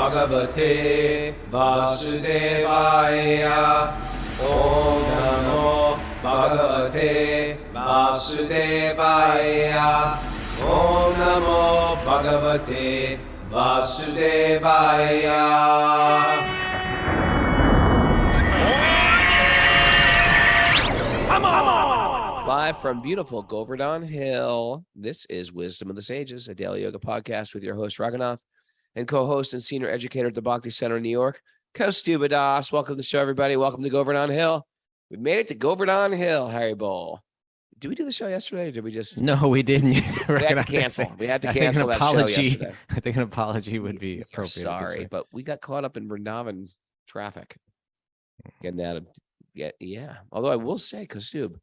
Bhagavate Vasudevaya. Om Namo Bhagavate Vasudevaya. Om Namo Bhagavate Vasudevaya. Live from beautiful Govardhan Hill, this is Wisdom of the Sages, a daily yoga podcast with your host, Raghunath, and co-host and senior educator at the Bhakti Center in New York, Kaustubha Das. Welcome to the show, everybody. Welcome to Govardhan Hill. We made it to Govardhan Hill, Harry Bowl. Did we do the show yesterday, or did we just... No, we didn't. We had to cancel. We had to cancel that show yesterday. I think an apology would be appropriate. Sorry, but we got caught up in Vrindavan traffic. Getting out of... Yeah. Although I will say, Kaustubha,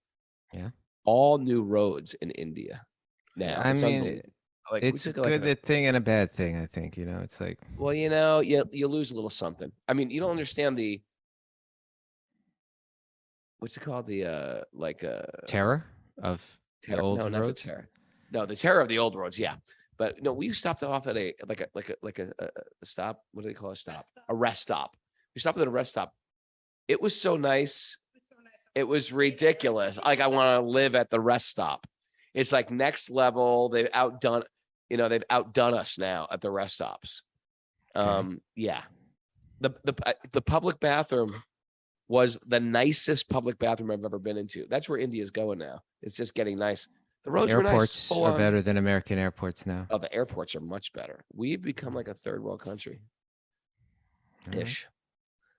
all new roads in India now. I mean, it's a good thing and a bad thing, I think. You know, it's like, well, you lose a little something. I mean, you don't understand the, what's it called? The terror of the old roads? Not the terror. No, the terror of the old roads. Yeah, but no, we stopped off at a stop. What do they call a stop? A rest stop. We stopped at a rest stop. It was so nice. It was ridiculous. Like, I want to live at the rest stop. It's like next level. They've outdone us now at the rest stops. The public bathroom was the nicest public bathroom I've ever been into. That's where India's going now. It's just getting nice. The roads were nice. Airports are better than American airports now. Oh, the airports are much better. We've become like a third world country. Ish.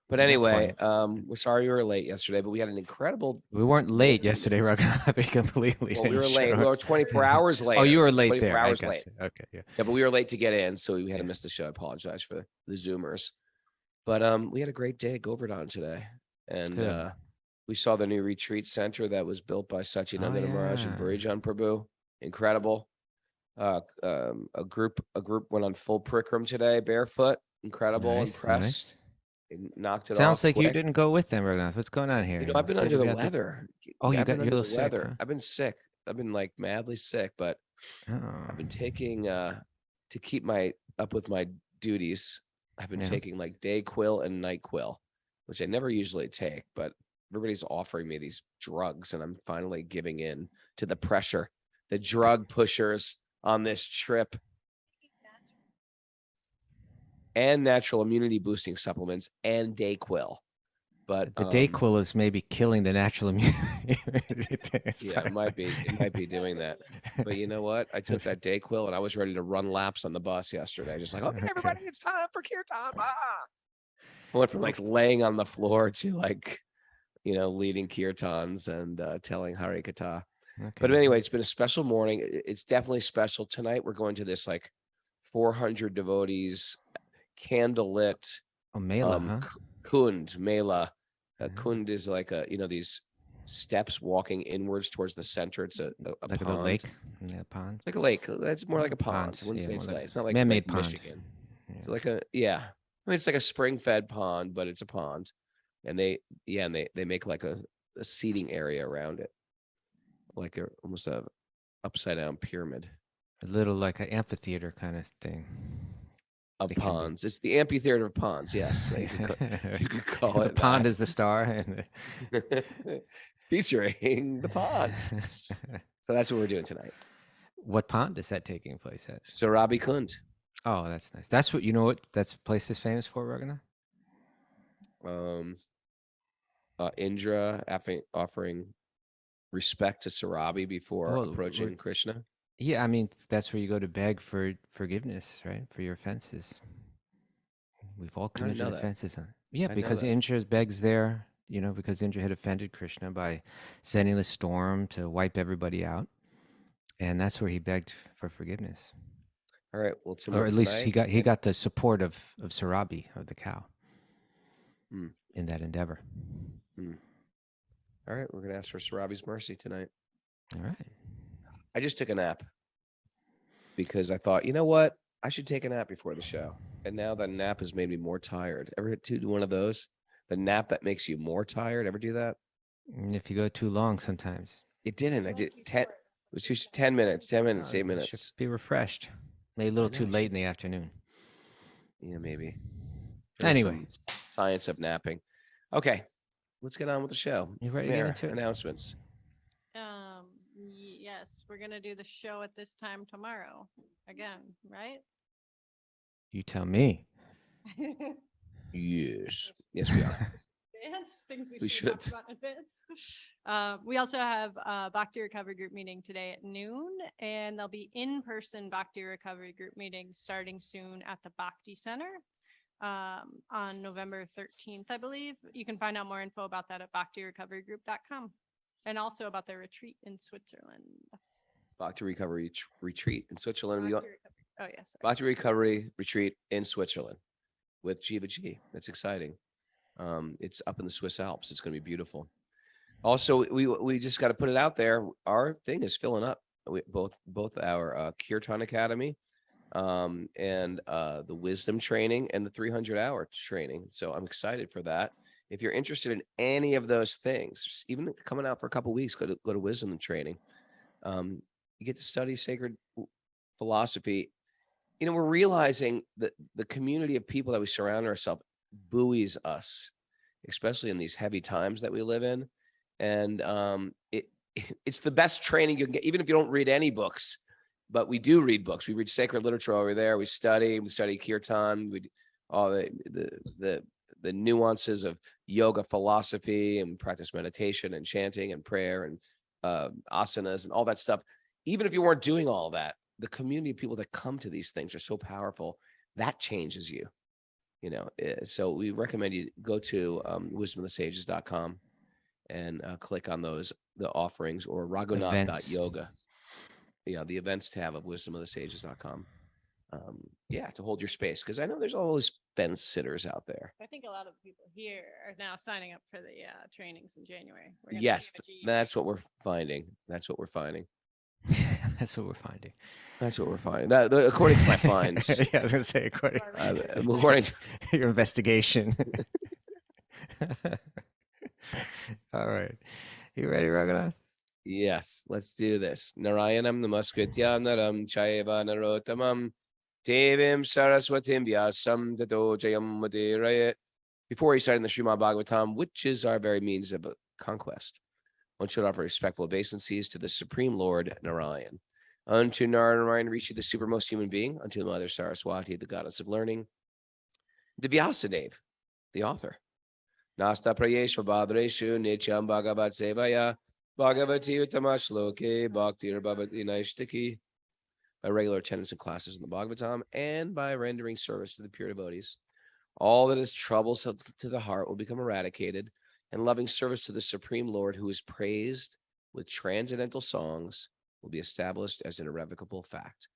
But anyway, we're sorry we were late yesterday, but we had an incredible... We weren't late yesterday, Raghunath. We completely we were late. We were 24 hours late. Oh, you were late 24 there. hours late. Okay, yeah. Yeah, but we were late to get in, so we had to miss the show. I apologize for the Zoomers. But we had a great day at Govardhan today. And we saw the new retreat center that was built by Satyananda Maharaj and Burijan Prabhu. Incredible. A group went on full Prikram today, barefoot. Incredible. Nice, impressed. Nice. Knocked it off. Sounds like quick. you didn't go with them, Raghunath. What's going on here? I've been under the weather. Oh, yeah, you got your little sick. Huh? I've been sick. I've been like madly sick, but I've been taking to keep up with my duties. I've been taking like Dayquil and NyQuil, which I never usually take, but everybody's offering me these drugs, and I'm finally giving in to the pressure. The drug pushers on this trip. And natural immunity boosting supplements and Dayquil. But the Dayquil is maybe killing the natural immunity. It might be doing that. But you know what? I took that Dayquil and I was ready to run laps on the bus yesterday. Just like, okay, everybody, it's time for kirtan. I went from like laying on the floor to like, leading kirtans and telling Hari Katha. Okay. But anyway, it's been a special morning. It's definitely special. Tonight we're going to this like 400 devotees candlelit kund mela. Kund is like these steps walking inwards towards the center. It's a like pond. A lake. Yeah, pond. Like a lake. That's more like a pond. I wouldn't say it's like, it's not like man-made pond. Michigan. Yeah. It's like I mean, it's like a spring-fed pond, but it's a pond. And they make like a seating area around it, like almost a upside down pyramid. A little like an amphitheater kind of thing. Of ponds. It's the amphitheater of ponds. Yes. You could call it. The pond is the star. And featuring the pond. So that's what we're doing tonight. What pond is that taking place at? Sarabi Kund. Oh, that's nice. That's what, what that place is famous for, Raghunath? Indra offering respect to Sarabi before approaching Krishna. Yeah, I mean, that's where you go to beg for forgiveness, right? For your offenses. We've all committed offenses. Yeah, because Indra begs there, because Indra had offended Krishna by sending the storm to wipe everybody out. And that's where he begged for forgiveness. All right. Well, or at least he got the support of Sarabi, of the cow, in that endeavor. All right. We're going to ask for Sarabi's mercy tonight. All right. I just took a nap because I thought, you know what? I should take a nap before the show. And now the nap has made me more tired. Ever do one of those? The nap that makes you more tired? Ever do that? If you go too long sometimes. It didn't. I did 10. It was 10 minutes, 10 minutes, 8 minutes. Should be refreshed. Maybe a little too late in the afternoon. Yeah, maybe. Anyway, science of napping. Okay, let's get on with the show. You ready to get into it? Announcements. Yes, we're gonna do the show at this time tomorrow again, right? You tell me. Yes, we are. Things We should should. talk about in advance. We also have a Bhakti Recovery Group meeting today at noon, and there'll be in-person Bhakti Recovery Group meetings starting soon at the Bhakti Center on November 13th, I believe. You can find out more info about that at bhaktirecoverygroup.com, and also about their retreat in Switzerland. Bhakti Recovery Retreat in Switzerland. Oh, yes. Bhakti Recovery Retreat in Switzerland with Jiva G. That's exciting. It's up in the Swiss Alps. It's going to be beautiful. Also, we just got to put it out there. Our thing is filling up. Both our Kirtan Academy and the Wisdom training and the 300-hour training. So I'm excited for that. If you're interested in any of those things, even coming out for a couple of weeks, go to Wisdom training. You get to study sacred philosophy. You know, we're realizing that the community of people that we surround ourselves buoys us, especially in these heavy times that we live in. And it's the best training you can get, even if you don't read any books. But we do read books. We read sacred literature over there. We study kirtan. We all the nuances of yoga philosophy, and practice meditation and chanting and prayer and asanas and all that stuff. Even if you weren't doing all that, the community of people that come to these things are so powerful. That changes you. You know, so we recommend you go to wisdomofthesages.com and click on the offerings, or raghunath.yoga. Yeah, the events tab of wisdomofthesages.com. To hold your space, because I know there's always fence sitters out there. I think a lot of people here are now signing up for the trainings in January. Yes, that's what we're finding. That's what we're finding. That's what we're finding. That's what we're finding. According to my finds. Yeah, I was going to say, according to your investigation. All right. You ready, Raghunath? Yes, let's do this. Narayanam namaskritya naram chaiva narotamam devim saraswatim vyasam tato jayam mudirayet. Before he started the Srimad Bhagavatam, which is our very means of conquest, one should offer respectful obeisances to the Supreme Lord Narayan. Unto Narayan Rishi, the supermost human being, unto the Mother Saraswati, the goddess of learning, to Vyasadeva, the author. Nasta prayeshva bhadreshu nityam bhagavat sevaya bhagavati utamashloke bhaktir bhavati naishtiki. By regular attendance in classes in the Bhagavatam and by rendering service to the pure devotees, all that is troublesome to the heart will become eradicated, and loving service to the Supreme Lord, who is praised with transcendental songs, will be established as an irrevocable fact.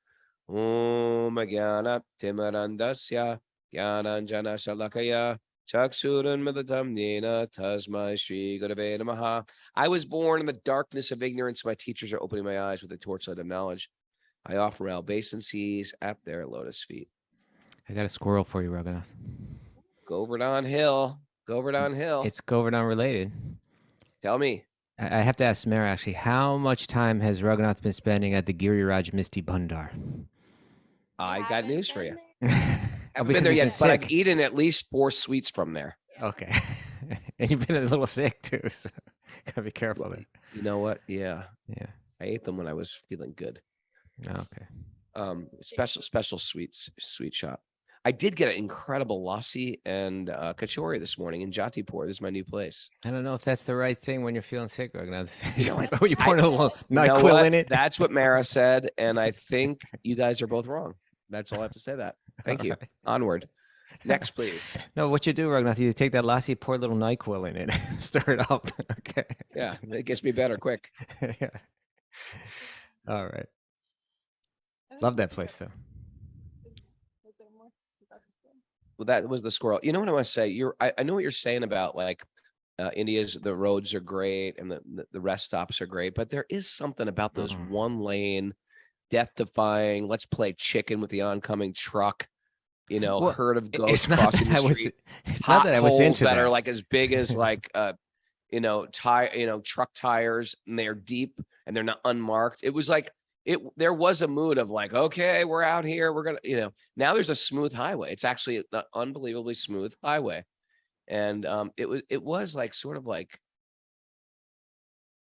Om Jnana Timarandasya Jnananjana Shalakaya Chaksuran Midatam Nena Tasmai Shri Gurave Namaha. I was born in the darkness of ignorance. My teachers are opening my eyes with the torchlight of knowledge. I offer obeisances at their lotus feet. I got a squirrel for you, Raghunath. Govardhan Hill. It's Govardhan related. Tell me. I have to ask Mara, actually, how much time has Raghunath been spending at the Giriraj Misty Bhandar? I got news for you. I haven't been there yet, but I've eaten at least 4 sweets from there. Okay. And you've been a little sick too, so gotta be careful there. You know what? Yeah. Yeah. I ate them when I was feeling good. Okay. Special sweet shop. I did get an incredible lassi and kachori this morning in Jatipur. This is my new place. I don't know if that's the right thing when you're feeling sick, Raghunath. You know what? When you pouring a little NyQuil in it. That's what Mara said, and I think you guys are both wrong. That's all I have to say. That. Thank you. Right. Onward. Next, please. No, what you do, Raghunath, you take that lassi, pour a little NyQuil in it, stir it up. Okay. Yeah, it gets me better quick. Yeah. All right. Love that place, though. Well, that was the squirrel. You know what I want to say? I know what you're saying about like the roads are great and the rest stops are great, but there is something about those one lane, death-defying. Let's play chicken with the oncoming truck. You know, well, herd of goats crossing the street. It's not that I was into that are like as big as like truck tires, and they're deep and they're not unmarked. It was there was a mood of like, okay, we're out here. We're going to, now there's a smooth highway. It's actually an unbelievably smooth highway. And it was like sort of like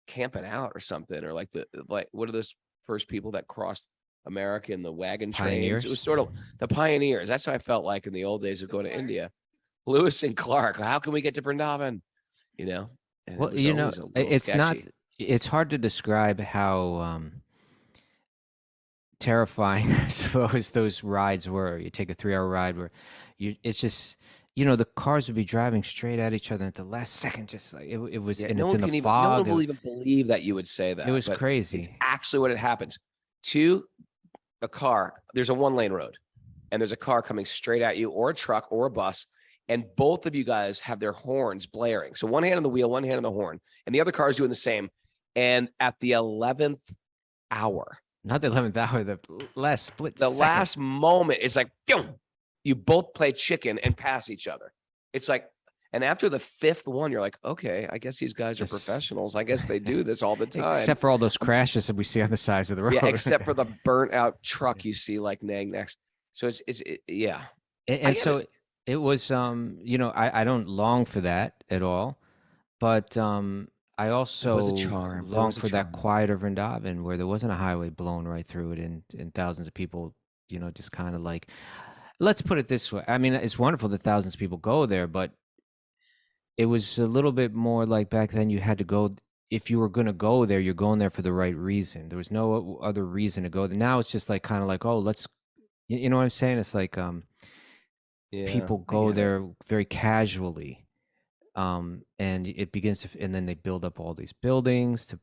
camping out or something, or like what are those first people that crossed America in the wagon Pioneers. trains? It was sort of the pioneers. That's how I felt like in the old days of going to India. Lewis and Clark. How can we get to Vrindavan? And well, it's sketchy. Not. It's hard to describe how terrifying, I suppose, those rides were. You take a 3-hour ride where it's just, the cars would be driving straight at each other at the last second, just like it was, and it's in the fog. No one will even believe that you would say that. It was crazy. It's actually what it happens. To a car, there's a 1-lane road, and there's a car coming straight at you, or a truck, or a bus, and both of you guys have their horns blaring. So one hand on the wheel, one hand on the horn, and the other car is doing the same. And at the 11th hour, not the 11th hour, the last split second. Last moment, it's like, you both play chicken and pass each other. It's like, and after the 5th one, you're like, okay, I guess these guys are professionals. I guess they do this all the time. Except for all those crashes that we see on the sides of the road. Yeah, except for the burnt out truck you see like nag next. So yeah. And so it was, I don't long for that at all, but I also long for that quieter Vrindavan where there wasn't a highway blown right through it, and thousands of people, just kind of like, let's put it this way. I mean, it's wonderful that thousands of people go there, but it was a little bit more like back then you had to go. If you were going to go there, you're going there for the right reason. There was no other reason to go there. Now it's just like kind of like, oh, let's, you know what I'm saying? It's like people go there very casually. And it begins to, and then they build up all these buildings to,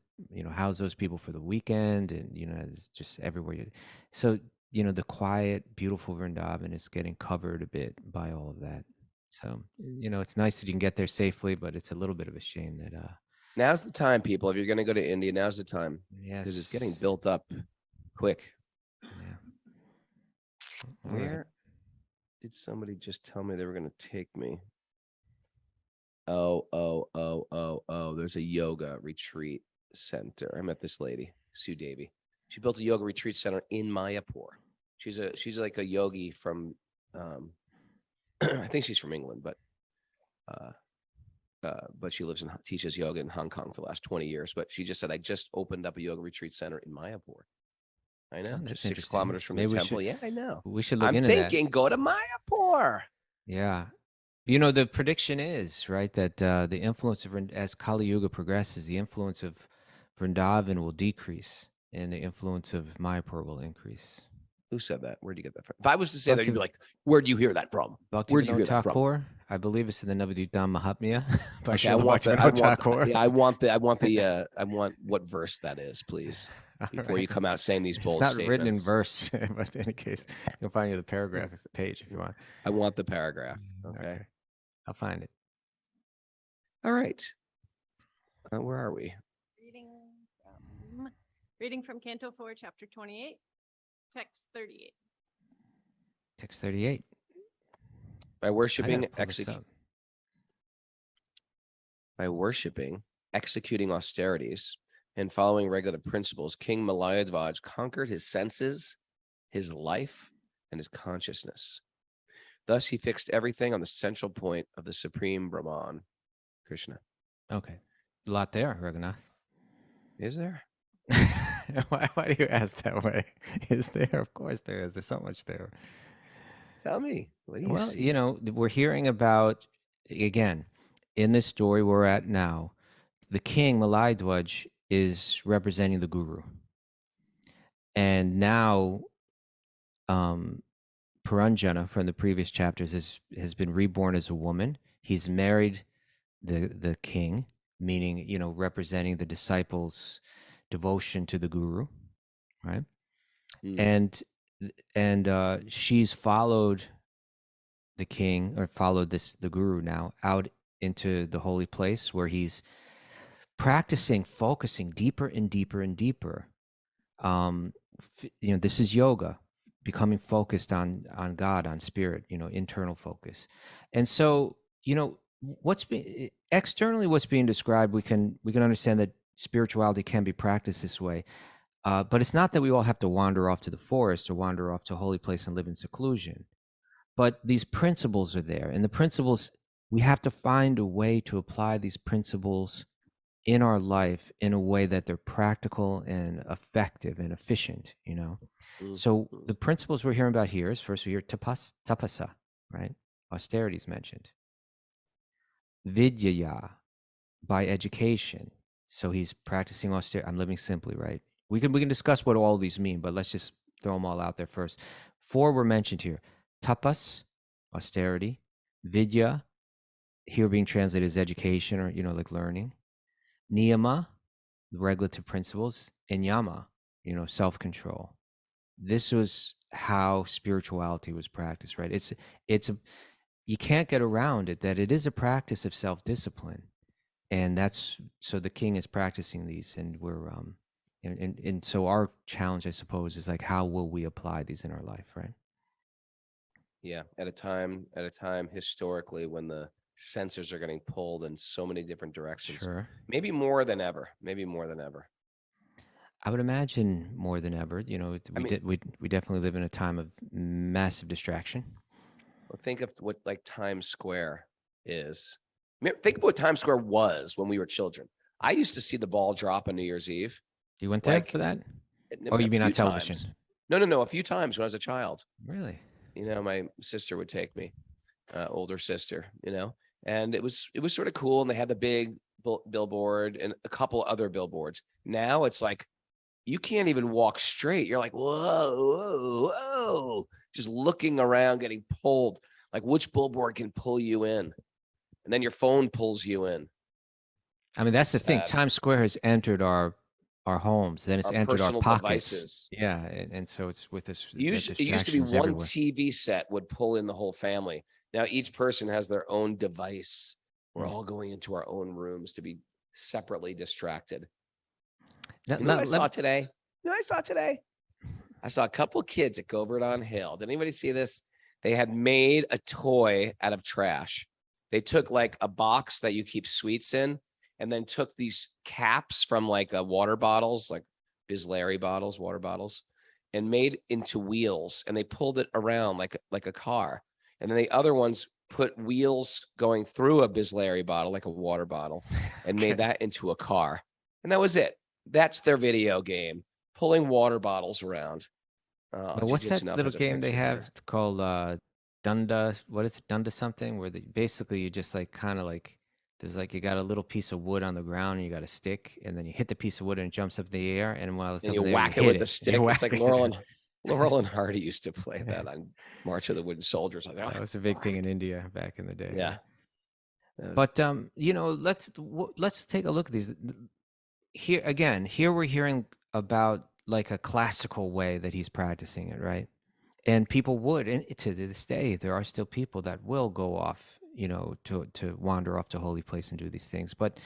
house those people for the weekend, and it's just everywhere. So the quiet, beautiful Vrindavan is getting covered a bit by all of that. So it's nice that you can get there safely, but it's a little bit of a shame that. Now's the time, people. If you're going to go to India, now's the time. Yes, because it's getting built up quick. Yeah. Where did somebody just tell me they were going to take me? Oh, there's a yoga retreat center. I met this lady, Sue Davy. She built a yoga retreat center in Mayapur. She's like a yogi from, I think she's from England, but she teaches yoga in Hong Kong for the last 20 years. But she just said, I just opened up a yoga retreat center in Mayapur. I know, just 6 kilometers from the temple. Yeah, I know. We should look into that. I'm thinking, go to Mayapur. Yeah. The prediction is, right, that the influence of, as Kali Yuga progresses, the influence of Vrindavan will decrease and the influence of Mayapur will increase. Who said that? Where'd you get that from? If I was to say that, you'd be like, where'd you hear that from? Where'd you hear that from? I believe it's in the Navadvitam Mahatmya. Okay, I want what verse that is, please. Before you come out saying these bold statements. It's not written in verse, but in any case, you'll find the paragraph page if you want. I want the paragraph. Okay. I'll find it. All right. Where are we? Reading from Canto 4, Chapter 28, Text 38. Text 38. By worshiping, executing austerities, and following regulative principles, King Malayadvaj conquered his senses, his life, and his consciousness. Thus, he fixed everything on the central point of the Supreme Brahman, Krishna. Okay. A lot there, Raghunath. Is there? Why do you ask that way? Is there? Of course there is. There's so much there. Tell me. What do you see? We're hearing about, again, in this story we're at now, the king, Malayadvaj, is representing the guru. And now Puranjana from the previous chapters has been reborn as a woman. He's married the king, meaning, representing the disciples' devotion to the guru, right? And she's followed the king, or followed the guru now, out into the holy place where he's practicing, focusing deeper and deeper and deeper. This is yoga, becoming focused on God, on spirit, internal focus. And so, externally what's being described, we can understand that spirituality can be practiced this way. But it's not that we all have to wander off to the forest or wander off to a holy place and live in seclusion. But these principles are there, and the principles, we have to find a way to apply these principles in our life in a way that they're practical and effective and efficient, you know? So the principles we're hearing about here is, first we hear tapasa, right? Austerity is mentioned. Vidyaya, by education. So he's practicing austerity. I'm living simply, right? We can discuss what all these mean, but let's just throw them all out there first. 4 were mentioned here. Tapas, austerity. Vidya, here being translated as education, or, you know, like learning. Niyama, the regulative principles. And yama, you know, self-control. This was how spirituality was practiced, right? You can't get around it, that it is a practice of self-discipline. And that's, so the king is practicing these, and we're, and so our challenge, I suppose, is like, how will we apply these in our life, right? Yeah, at a time historically when the sensors are getting pulled in so many different directions. Sure. Maybe more than ever. I would imagine more than ever. You know, we definitely live in a time of massive distraction. Well, think of what like Times Square is. Think of what Times Square was when we were children. I used to see the ball drop on New Year's Eve. You went there for that? Or you mean on television? No, a few times when I was a child. Really? You know, my sister would take me, older sister, you know, and it was sort of cool. And they had the big billboard and a couple other billboards. Now it's like, you can't even walk straight. You're like, whoa, just looking around, getting pulled. Like, which billboard can pull you in? And then your phone pulls you in. I mean, that's the thing. Times Square has entered our homes, then it's entered our pockets. Devices. Yeah, and so it's with us. It used to be one TV set would pull in the whole family. Now each person has their own device. We're all going into our own rooms to be separately distracted. You know what I saw today? I saw a couple of kids at Gobert on Hill. Did anybody see this? They had made a toy out of trash. They took like a box that you keep sweets in, and then took these caps from like water bottles, like Bisleri bottles, water bottles, and made into wheels. And they pulled it around like a car. And then the other ones put wheels going through a Bisleri bottle, like a water bottle, and made that into a car. And that was it. That's their video game, pulling water bottles around. What's that little game they have called Dunda? What is it? Dunda something? Where basically you just like kind of like, there's like, you got a little piece of wood on the ground and you got a stick, and then you hit the piece of wood and it jumps up in the air, and while it's up in the air, whack it with the stick. It's like Laurel and Hardy used to play that on March of the Wooden Soldiers. Like, that was a big thing in India back in the day. Yeah. But you know, let's take a look at these. Here we're hearing about like a classical way that he's practicing it, right? And people would, and to this day, there are still people that will go off, you know, to wander off to a holy place and do these things. But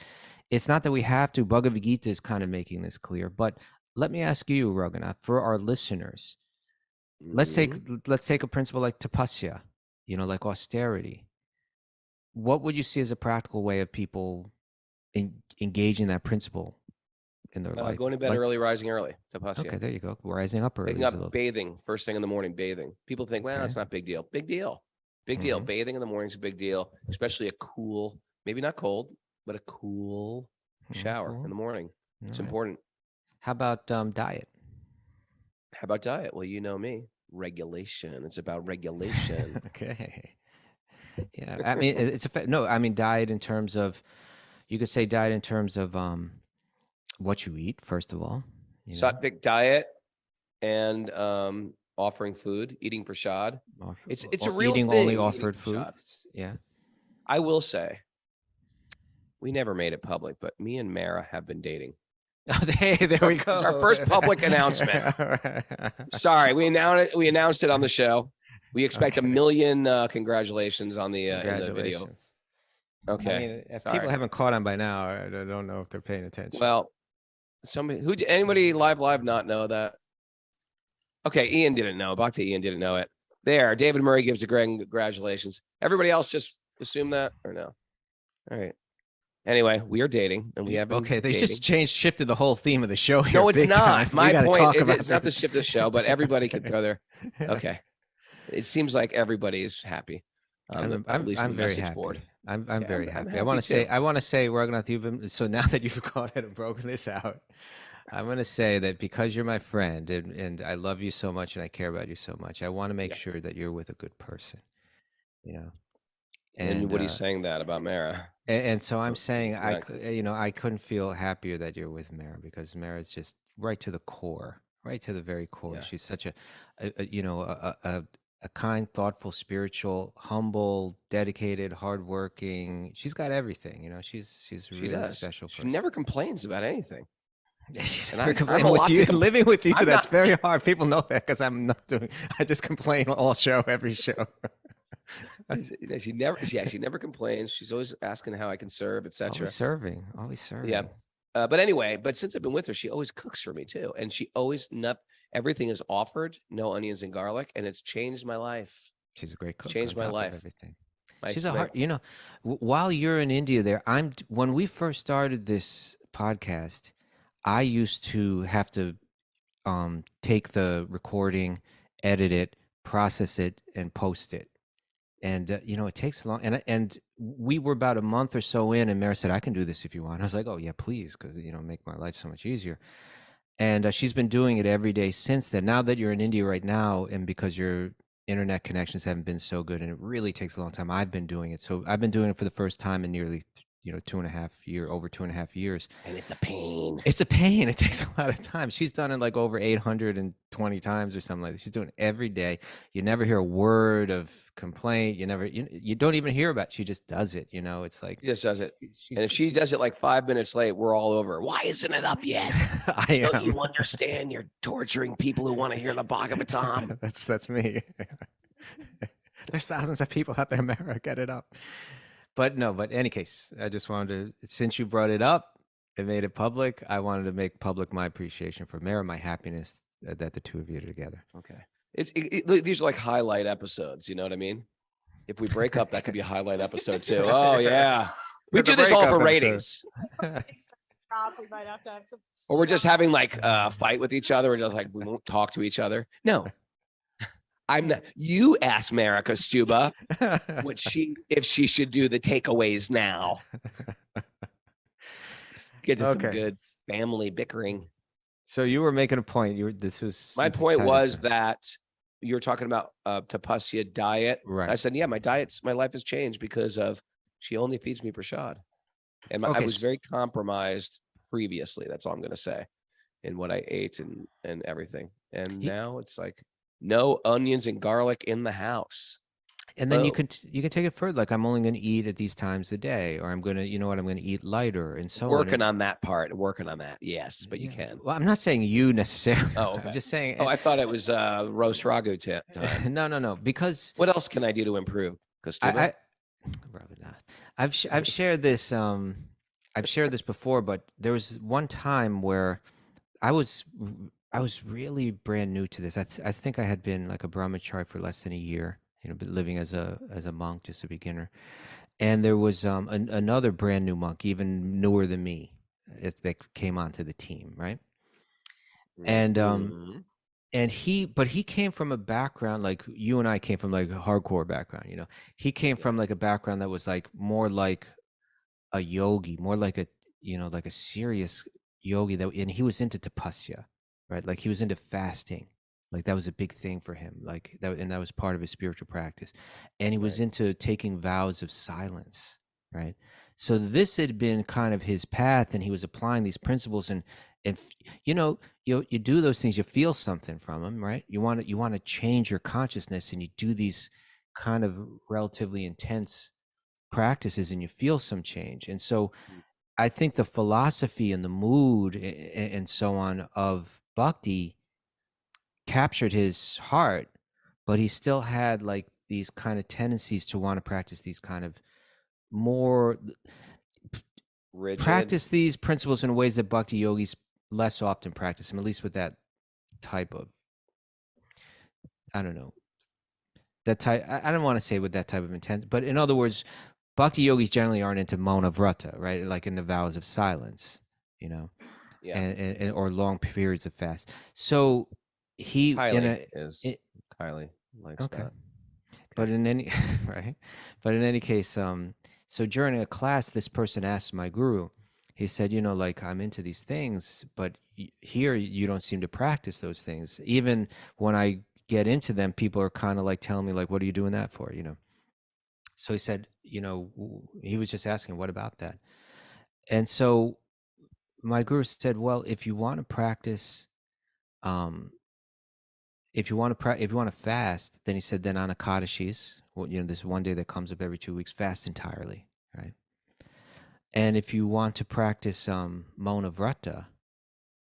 it's not that we have to. Bhagavad-gita is kind of making this clear. But let me ask you, Raghunath, for our listeners, let's take a principle like tapasya, you know, like austerity. What would you see as a practical way of people engaging that principle in their life? Going to bed early, rising early. Tapasya. Okay, there you go. Rising up early. Bathing first thing in the morning. Bathing. People think, well, it's not big deal. Big deal. Big deal. Bathing in the morning is a big deal, especially a cool, maybe not cold, but a cool shower in the morning. It's important. How about diet? Well, you know me. Regulation. It's about regulation. Okay. Yeah, I mean, diet in terms of, you could say diet in terms of what you eat, first of all. Sattvic diet and offering food, eating prasad. It's a real eating thing. Only offered food. Yeah. I will say, we never made it public, but me and Mara have been dating. Oh, there we go. It's our first public announcement. Sorry, we announced it on the show. We expect 1 million congratulations on the, in the video. Okay. I mean, if people haven't caught on by now, I don't know if they're paying attention. Well, anybody live not know that? Okay, Ian didn't know. Bhakti Ian didn't know it. There, David Murray gives a great congratulations. Everybody else just assume that or no? All right. Anyway, we are dating, and we have been Okay, they dating. just shifted the whole theme of the show here. No, it's big not. time. My point is, about it's not the this. shift of the show, but everybody can throw their. Okay, it seems like everybody is happy. I'm at least on the very message happy. board. I'm Yeah, very I'm happy. I want to say, too. Raghunath, so now that you've gone ahead and broken this out, I'm going to say that because you're my friend and I love you so much and I care about you so much, I want to make sure that you're with a good person, you know. And what are you saying that about Mara? And so I'm saying, Right. I couldn't feel happier that you're with Mara, because Mara's just right to the core, right to the very core. Yeah. She's such a kind, thoughtful, spiritual, humble, dedicated, hardworking. She's got everything, you know. She's a really special person. She never complains about anything. And living with you, that's very hard. People know that because I'm not doing. I just complain all show, every show. She never complains. She's always asking how I can serve, etc. Always serving. Yeah. But anyway, since I've been with her, she always cooks for me too, and she always everything is offered, no onions and garlic, and it's changed my life. She's a great cook. It's changed my life. Everything. She's a hard. You know, while you're in India, when we first started this podcast, I used to have to take the recording, edit it, process it, and post it. And it takes long. And we were about a month or so in, and Mara said, "I can do this if you want." I was like, "Oh yeah, please," because make my life so much easier. And she's been doing it every day since then. Now that you're in India right now, and because your internet connections haven't been so good, and it really takes a long time, I've been doing it. So I've been doing it for the first time in nearly over 2.5 years. And it's a pain. It's a pain. It takes a lot of time. She's done it like over 820 times or something like that. She's doing it every day. You never hear a word of complaint. You don't even hear about it. She just does it. It's like she just does it. And if she does it like 5 minutes late, we're all over. Why isn't it up yet? Don't you understand? You're torturing people who want to hear the Bhagavad-gita. That's me. There's thousands of people out there, Mara. Get it up. But in any case, I just wanted to, since you brought it up and made it public, I wanted to make public my appreciation for Mara, my happiness that the two of you are together. Okay. These are like highlight episodes. You know what I mean? If we break up, that could be a highlight episode too. Oh yeah. We do this all for ratings. Or we're just having like a fight with each other. We're just like, we won't talk to each other. No. I'm not. You asked Marika Stuba if she should do the takeaways now. Get to some good family bickering. So you were making a point. My point was that you're talking about tapasya diet. Right. I said, yeah, my life has changed because of she only feeds me prasad, and I was very compromised previously. That's all I'm going to say, in what I ate and everything. And now it's like, no onions and garlic in the house. And then you can take it further. Like, I'm only going to eat at these times a day, or I'm going to, I'm going to eat lighter, and so working on that part. Working on that, yes, but you can. Well, I'm not saying you necessarily. Oh, okay. I'm just saying. Oh, I thought it was roast ragu time. No. Because what else can I do to improve? Because I've shared this. I've shared this before, but there was one time where I was really brand new to this. I think I had been like a brahmachari for less than a year, but living as a monk, just a beginner. And there was another brand new monk, even newer than me, that came onto the team, right? And he came from a background like you and I came from, like a hardcore background. He came from like a background that was like more like a yogi, more like a like a serious yogi, and he was into tapasya. Right, like he was into fasting, like that was a big thing for him, like that, and that was part of his spiritual practice. And he was into taking vows of silence, right? So this had been kind of his path, and he was applying these principles. And you do those things, you feel something from them, right? You want to change your consciousness, and you do these kind of relatively intense practices, and you feel some change. And so I think the philosophy and the mood and so on of Bhakti captured his heart, but he still had like these kind of tendencies to want to practice these kind of more rigid, practice these principles in ways that Bhakti yogis less often practice them, at least with that type of, I don't know, that type. I don't want to say with that type of intent, but in other words, bhakti yogis generally aren't into mauna vrata, right? Like in the vows of silence, you know, Yeah. and or long periods of fast. So Kylie likes that. But in any right, but in any case, so during a class, this person asked my guru, he said, you know, like, I'm into these things, but here you don't seem to practice those things. Even when I get into them, people are kind of like telling me, like, what are you doing that for, you know? So he said, you know, he was just asking, what about that? And so my guru said, well, if you want to practice, if you want to fast, then he said, then on Ekadashis, well, you know, this one day that comes up every 2 weeks, fast entirely, right? And if you want to practice Mauna Vrata,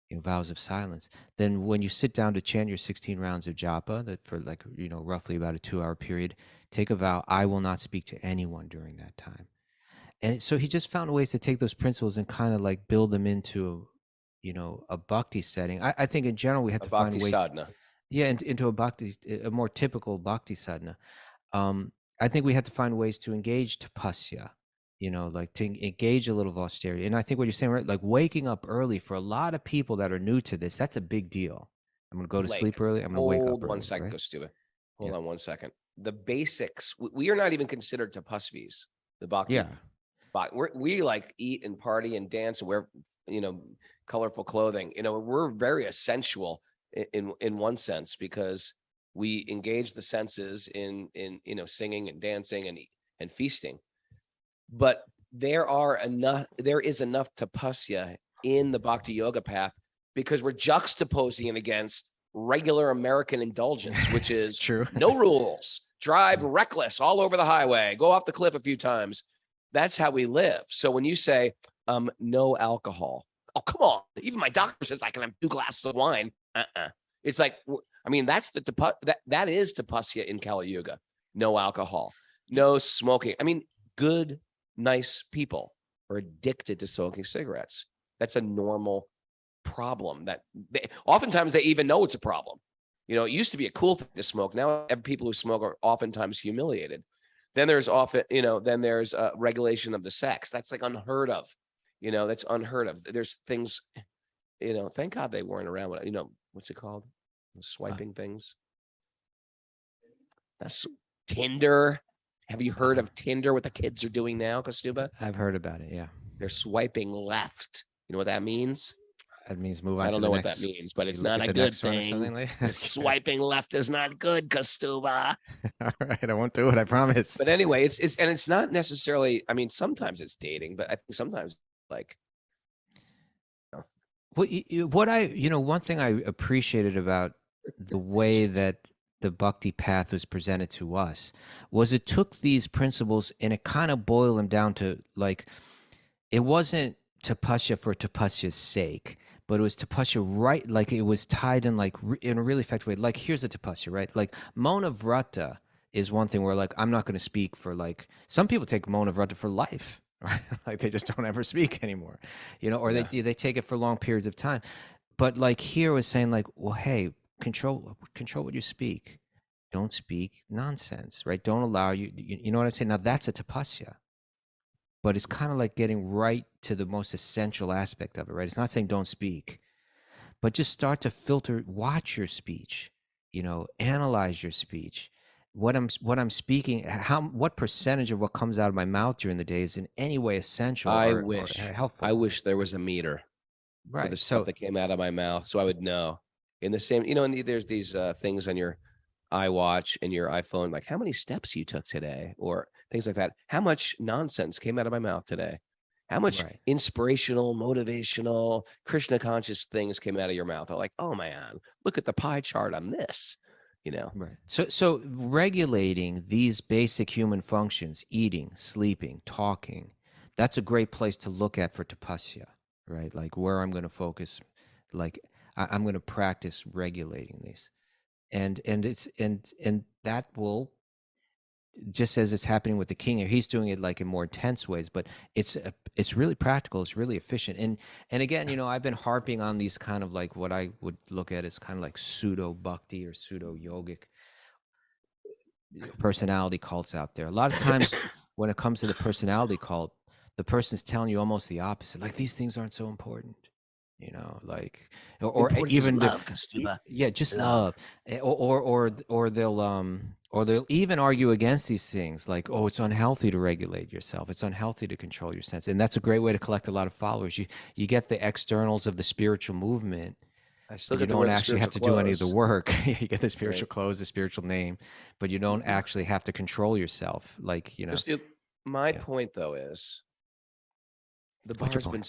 you know, vows of silence, then when you sit down to chant your 16 rounds of japa, that for like, you know, roughly about a 2-hour period, take a vow, I will not speak to anyone during that time. And so he just found ways to take those principles and kind of like build them into, you know, a bhakti setting. I think in general we have to find ways. Sadhana. Yeah, into a more typical bhakti sadhana. I think we have to find ways to engage tapasya, you know, like to engage a little of austerity. And I think what you're saying, right, like waking up early for a lot of people that are new to this, that's a big deal. I'm going to go to sleep early. I'm going to wake up early. One second, right? Kostuba. Hold on 1 second. The basics, we are not even considered tapasvis, the bhakti. Yeah. But we like eat and party and dance and wear, you know, colorful clothing. You know, we're very essential in one sense because we engage the senses in you know, singing and dancing and feasting. But there is enough tapasya in the bhakti yoga path because we're juxtaposing it against regular American indulgence, which is True. No rules, drive reckless all over the highway, go off the cliff a few times. That's how we live. So when you say no alcohol, oh, come on. Even my doctor says I can have 2 glasses of wine. It's like, I mean, that's that is tapasya in Kali Yuga. No alcohol, no smoking. I mean, good, nice people are addicted to smoking cigarettes. That's a normal problem that oftentimes they even know it's a problem. You know, it used to be a cool thing to smoke. Now people who smoke are oftentimes humiliated. Then there's regulation of the sex. That's like unheard of. You know, that's unheard of. There's things, you know, thank God they weren't around. You know, what's it called? The swiping things. That's Tinder. Have you heard of Tinder, what the kids are doing now, Kostuba? I've heard about it, yeah. They're swiping left. You know what that means? That means move on. I don't know what that means, but it's not a good thing. Like swiping left is not good, Kostuba. All right, I won't do it. I promise. But anyway, it's not necessarily. I mean, sometimes it's dating, but I think sometimes like. One thing I appreciated about the way that the bhakti path was presented to us was it took these principles and it kind of boiled them down to like, it wasn't tapasya for tapasya's sake, but it was tapasya, right? Like it was tied in like in a really effective way. Like here's the tapasya, right? Like Mauna Vrata is one thing where like, I'm not going to speak for like, some people take Mauna Vrata for life, right? Like they just don't ever speak anymore, you know, or they take it for long periods of time. But like here was saying like, well, hey, control what you speak. Don't speak nonsense, right? Don't allow you know what I'm saying? Now that's a tapasya. But it's kind of like getting right to the most essential aspect of it, right? It's not saying don't speak, but just start to filter, watch your speech, you know, analyze your speech. What I'm speaking, what percentage of what comes out of my mouth during the day is in any way essential or helpful. I wish there was a meter for the stuff that came out of my mouth, so I would know. In the same, you know, and there's these things on your iWatch and your iPhone, like how many steps you took today, or things like that. How much nonsense came out of my mouth today? How much inspirational, motivational, Krishna conscious things came out of your mouth? I'm like, oh man, look at the pie chart on this, you know? Right. So regulating these basic human functions, eating, sleeping, talking, that's a great place to look at for tapasya, right? Like where I'm going to focus, like I'm going to practice regulating these. And that will, just as it's happening with the king here, he's doing it like in more intense ways, but it's really practical. It's really efficient. And again, you know, I've been harping on these kind of like what I would look at as kind of like pseudo bhakti or pseudo yogic personality cults out there. A lot of times when it comes to the personality cult, the person's telling you almost the opposite. Like, these things aren't so important, like, or even love, Kastuba. yeah, just love. Or they'll even argue against these things, like, oh, it's unhealthy to regulate yourself, it's unhealthy to control your sense. And that's a great way to collect a lot of followers. You get the externals of the spiritual movement. I still You get don't actually have to do any of the work. You get the spiritual Right. clothes, the spiritual name, but you don't actually have to control yourself. Like, my point though is the bar has been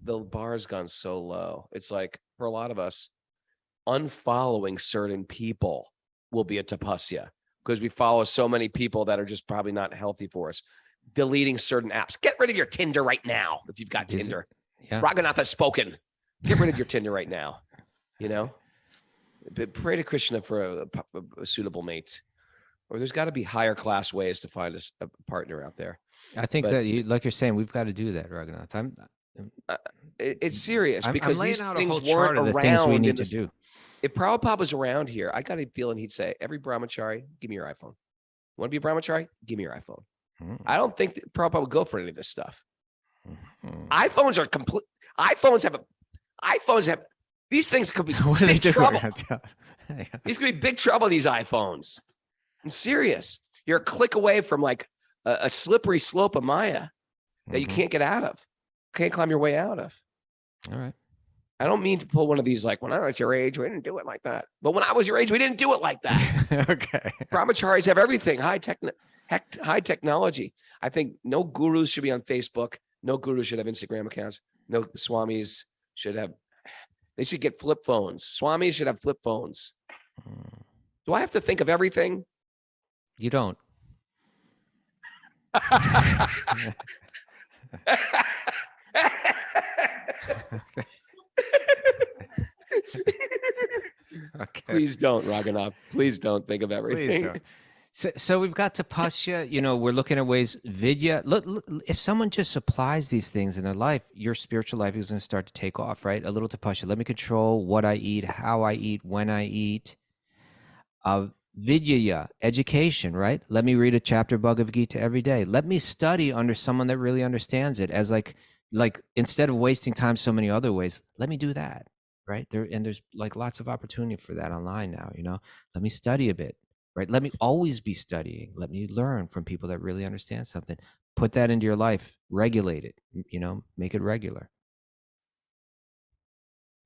the bar has gone so low. It's like, for a lot of us, unfollowing certain people will be a tapasya, because we follow so many people that are just probably not healthy for us. Deleting certain apps. Get rid of your Tinder right now if you've got Tinder. Yeah. Raghunath has spoken. Get rid of your Tinder right now. But pray to Krishna for a suitable mate. Or there's got to be higher class ways to find a partner out there. I think that, like you're saying, we've got to do that, Raghunath. It's serious, because these things weren't around. the things we need to do. If Prabhupada was around here, I got a feeling he'd say, every brahmachari, give me your iPhone. Want to be a brahmachari? Give me your iPhone. I don't think that Prabhupada would go for any of this stuff. iPhones are complete. iPhones have these things could be big trouble. These could be big trouble, these iPhones. I'm serious. You're a click away from like a slippery slope of Maya that you can't get out of, can't climb your way out of. All right. I don't mean to pull one of these, like, when I was your age, we didn't do it like that. But when I was your age, we didn't do it like that. Okay. Brahmacharis have everything, high technology. I think no gurus should be on Facebook. No gurus should have Instagram accounts. No swamis should have. They should get flip phones. Swamis should have flip phones. Do I have to think of everything? You don't. Okay. Please don't, Raghunath. Please don't think of everything. Please don't. So we've got tapasya. We're looking at ways. Vidya. Look, if someone just applies these things in their life, your spiritual life is going to start to take off, right? A little tapasya. Let me control what I eat, how I eat, when I eat. Vidya, education, right? Let me read a chapter of Bhagavad-gita every day. Let me study under someone that really understands it, as like instead of wasting time so many other ways, let me do that, right? There's like lots of opportunity for that online now, Let me study a bit, right? Let me always be studying. Let me learn from people that really understand something. Put that into your life, regulate it, make it regular.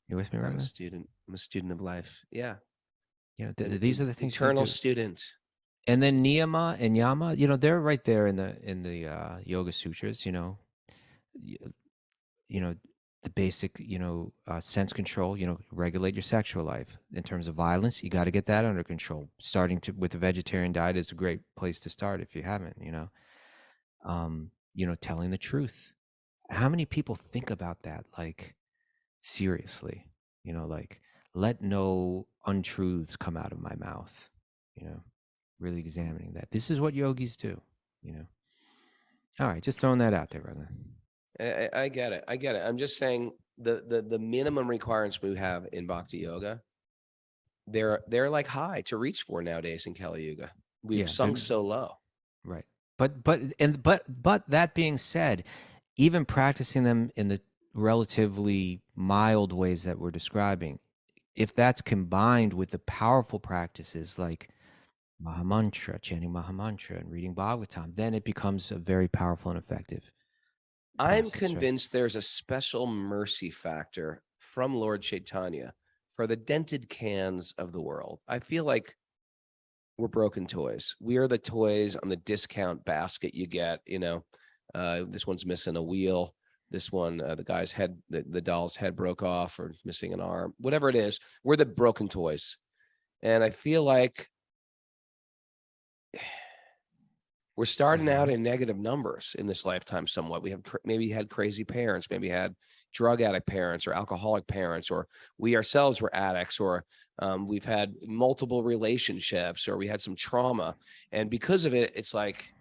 You with me, right? I'm a student of life. Yeah. These are the things. Eternal student. And then niyama and yama, they're right there in the Yoga Sutras. The basic, sense control. Regulate your sexual life. In terms of violence, you got to get that under control. Starting with a vegetarian diet is a great place to start if you haven't. Telling the truth. How many people think about that like seriously? Like, let no untruths come out of my mouth, really examining that. This is what yogis do, All right, just throwing that out there, brother. I get it. I'm just saying the minimum requirements we have in Bhakti Yoga, they're like high to reach for nowadays in Kali Yuga. We've sunk so low. Right. But that being said, even practicing them in the relatively mild ways that we're describing, if that's combined with the powerful practices like Mahamantra, chanting Mahamantra, and reading Bhagavatam, then it becomes a very powerful and effective process, I'm convinced there's a special mercy factor from Lord Chaitanya for the dented cans of the world. I feel like we're broken toys. We are the toys on the discount basket you get, this one's missing a wheel. This one, the guy's head, the doll's head broke off or missing an arm, whatever it is, we're the broken toys. And I feel like we're starting out in negative numbers in this lifetime somewhat. We have maybe had crazy parents, maybe had drug addict parents or alcoholic parents, or we ourselves were addicts, or we've had multiple relationships, or we had some trauma. And because of it, it's like,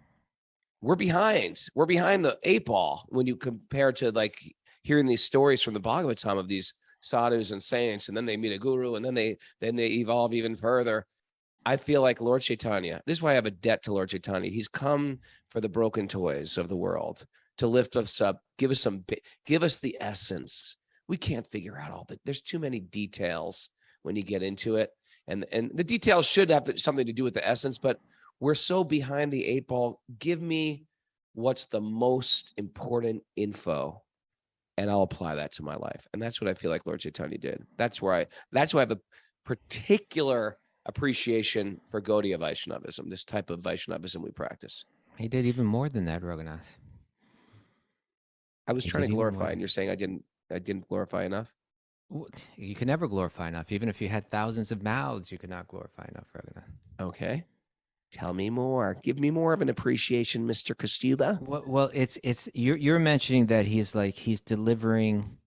we're behind the 8 ball when you compare to like hearing these stories from the Bhagavatam of these sadhus and saints, and then they meet a guru, and then they evolve even further. I feel like Lord Chaitanya, this is why I have a debt to Lord Chaitanya. He's come for the broken toys of the world to lift us up, give us the essence. We can't figure out all there's too many details when you get into it. And the details should have something to do with the essence, but we're so behind the 8 ball. Give me what's the most important info, and I'll apply that to my life. And that's what I feel like Lord Chaitanya did. That's why I have a particular appreciation for Gaudiya Vaishnavism, this type of Vaishnavism we practice. He did even more than that, Raghunath. I was trying to glorify, and you're saying I didn't glorify enough? You can never glorify enough. Even if you had thousands of mouths, you could not glorify enough, Raghunath. Okay. Tell me more. Give me more of an appreciation, Mr. Kostuba. Well, you're mentioning that he's delivering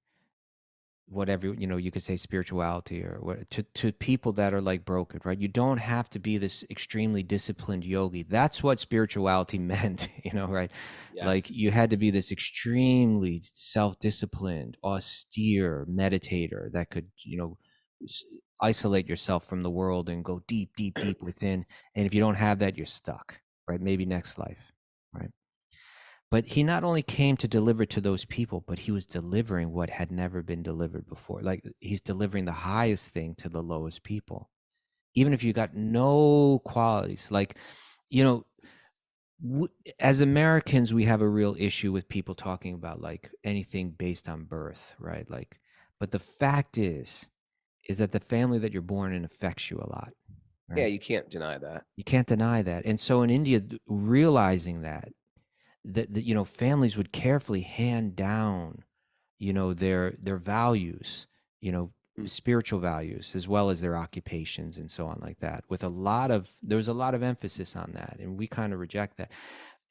whatever, you could say spirituality or what to people that are like broken, right? You don't have to be this extremely disciplined yogi. That's what spirituality meant, right? Yes. Like you had to be this extremely self-disciplined, austere meditator that could, isolate yourself from the world and go deep, deep, deep within. And if you don't have that, you're stuck, right? Maybe next life, right? But he not only came to deliver to those people, but he was delivering what had never been delivered before. Like he's delivering the highest thing to the lowest people. Even if you got no qualities, like, as Americans, we have a real issue with people talking about like anything based on birth, right? Like, but the fact is that the family that you're born in affects you a lot. Right? Yeah, you can't deny that. You can't deny that. And so in India, realizing that families would carefully hand down, their values, spiritual values, as well as their occupations and so on like that. There's a lot of emphasis on that, and we kind of reject that.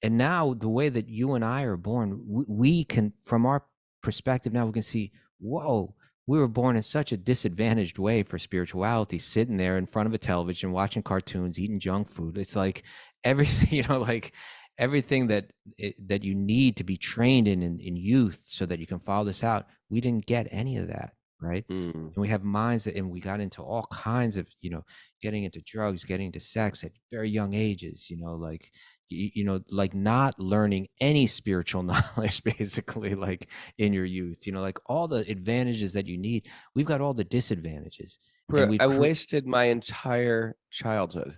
And now the way that you and I are born, we can, from our perspective now, we can see, whoa, we were born in such a disadvantaged way for spirituality, sitting there in front of a television, watching cartoons, eating junk food. It's like everything, like everything that you need to be trained in youth so that you can follow this out. We didn't get any of that, right? And we have minds and we got into all kinds of, getting into drugs, getting into sex at very young ages, like not learning any spiritual knowledge, basically, like in your youth, like all the advantages that you need. We've got all the disadvantages. I wasted my entire childhood.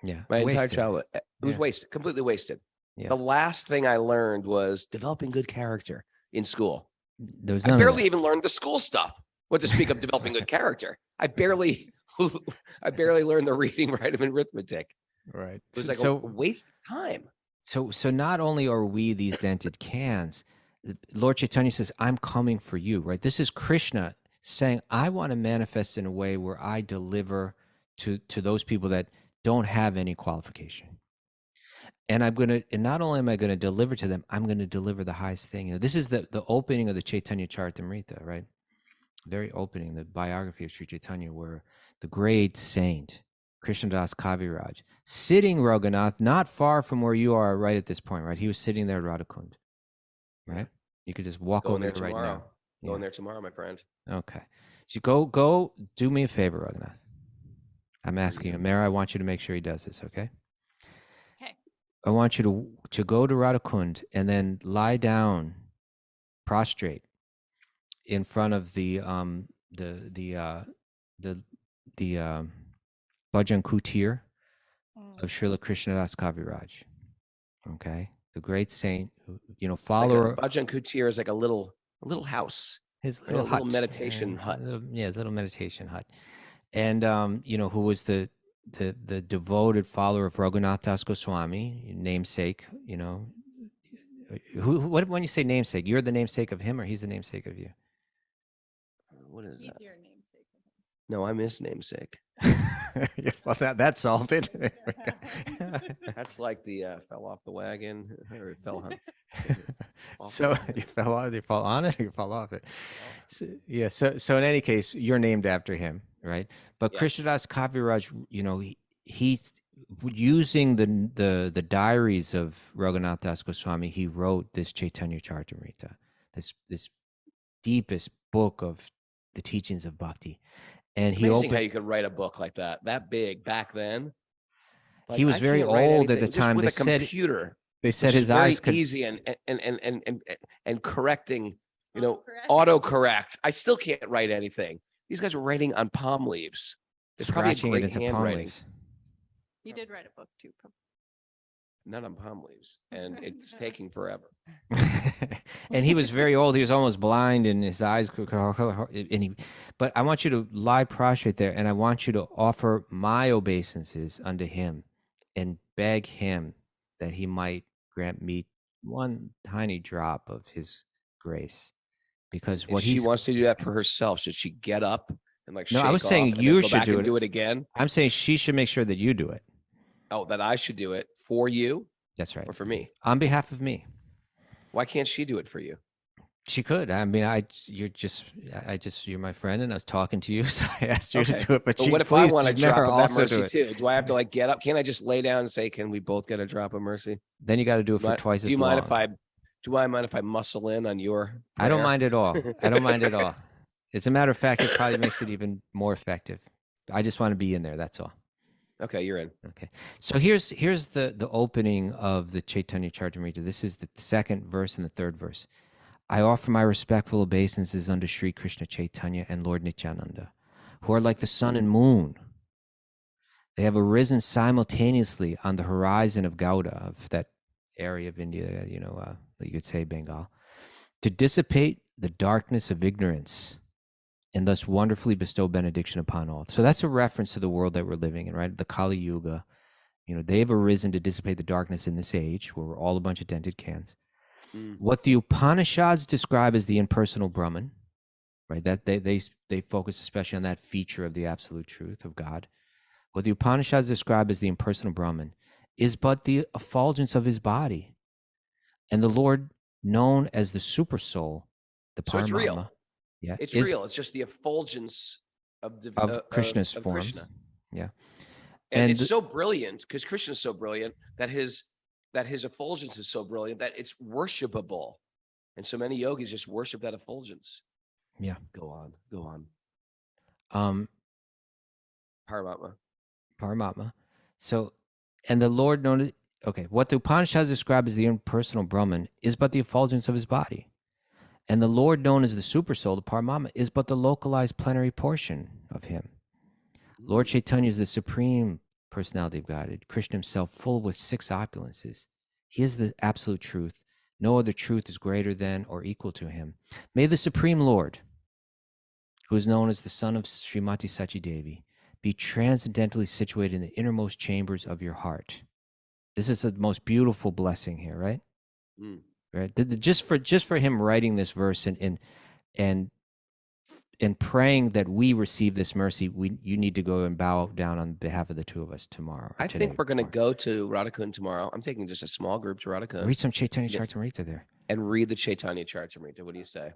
Yeah. My entire childhood. It was wasted, completely wasted. Yeah. The last thing I learned was developing good character in school. I barely even learned the school stuff. What to speak of developing good character? I barely learned the reading, writing, and arithmetic. Right. It was like a waste of time. So not only are we these dented cans, Lord Chaitanya says, I'm coming for you, right? This is Krishna saying, I want to manifest in a way where I deliver to those people that don't have any qualification. And not only am I going to deliver to them, I'm going to deliver the highest thing. This is the opening of the Chaitanya Charitamrita, right? Very opening, the biography of Sri Chaitanya, where the great saint, Krishnadas Kaviraj, sitting, Raghunath, not far from where you are right at this point, right? He was sitting there at Radhakund, right? You could just walk over there right now. Going there tomorrow, my friend. Okay. So go do me a favor, Raghunath. I'm asking you, Mara, I want you to make sure he does this, okay? I want you to go to Radhakund and then lie down, prostrate, in front of the Bhajan Kutir of Srila Krishnadas Kaviraj. Okay, the great saint, follower. Like Bhajan Kutir is like a little house. His little hut, meditation hut. His little meditation hut, and who was the devoted follower of Raghunath Das Goswami, namesake. When you say namesake, you're the namesake of him, or he's the namesake of you? What is that? Your namesake. No, I'm his namesake. Yeah, well, that solved it. That's like the fell off the wagon or it fell on. So you fell off, you fall on it, or you fall off it. So, yeah. So in any case, you're named after him, right? But yes. Krishnadas Kaviraj, he's using the diaries of Raghunath Das Goswami. He wrote this Chaitanya Charitamrita, this deepest book of the teachings of bhakti. And amazing how you could write a book like that big back then. Like, He was I very can't write old at the anything, just time. with They a said computer. they said Which is his very eyes could. easy and correcting, Autocorrect? autocorrect. I still can't write anything. These guys were writing on palm leaves. It's probably Scratching it great into palm handwriting. leaves. He did write a book too. Not on palm leaves, and it's taking forever. And he was very old. He was almost blind, and his eyes could. But I want you to lie prostrate there, and I want you to offer my obeisances unto him, and beg him that he might grant me one tiny drop of his grace, because what she wants to do that for herself, should she get up and No, shake I was off saying and you then go should back do and it. do it again? I'm saying she should make sure that you do it. Oh, that I should do it for you That's right. or for me? On behalf of me. Why can't she do it for you? She could. I mean, you're my friend, and I was talking to you, so I asked you to do it. But what if I want a she'd never drop of that also do mercy it. too? Do I have to like get up? Can't I just lay down and say, "Can we both get a drop of mercy"? Then you got to do it for twice Do as you long. mind if I? Do I mind if I muscle in on your? I don't prayer? mind at all. I don't mind at all. As a matter of fact, it probably makes it even more effective. I just want to be in there. That's all. Okay, you're in. Okay. So here's the opening of the Chaitanya Charitamrita. This is the second verse and the third verse. I offer my respectful obeisances unto Sri Krishna Chaitanya and Lord Nityananda, who are like the sun and moon. They have arisen simultaneously on the horizon of Gauda, of that area of India, you could say Bengal, to dissipate the darkness of ignorance and thus wonderfully bestow benediction upon all. So that's a reference to the world that we're living in, right? The Kali Yuga. They've arisen to dissipate the darkness in this age where we're all a bunch of dented cans. What the Upanishads describe as the impersonal Brahman, right? That they focus especially on that feature of the absolute truth of God. What the Upanishads describe as the impersonal Brahman is but the effulgence of his body, and the Lord known as the super soul, the Paramatma. So it's real. Yeah, it's real. It's just the effulgence of Krishna's form. Krishna. Yeah, and it's so brilliant because Krishna is so brilliant that his effulgence is so brilliant that it's worshipable, and so many yogis just worship that effulgence. Yeah. Go on. Paramatma. So, and the Lord known. Okay, what the Upanishads describe as the impersonal Brahman is but the effulgence of his body. And the Lord known as the Supersoul, the Paramatma, is but the localized plenary portion of him. Lord Chaitanya is the supreme personality of Godhead, Krishna himself full with 6 opulences. He is the absolute truth. No other truth is greater than or equal to him. May the Supreme Lord, who is known as the son of Srimati Sachi Devi, be transcendentally situated in the innermost chambers of your heart. This is the most beautiful blessing here, right? Right. Just for him writing this verse and praying that we receive this mercy, you need to go and bow down on behalf of the two of us tomorrow. I think we're going to go to Radhakund tomorrow. I'm taking just a small group to Radhakund. Read some Chaitanya Charitamrita there. And read the Chaitanya Charitamrita. What do you say?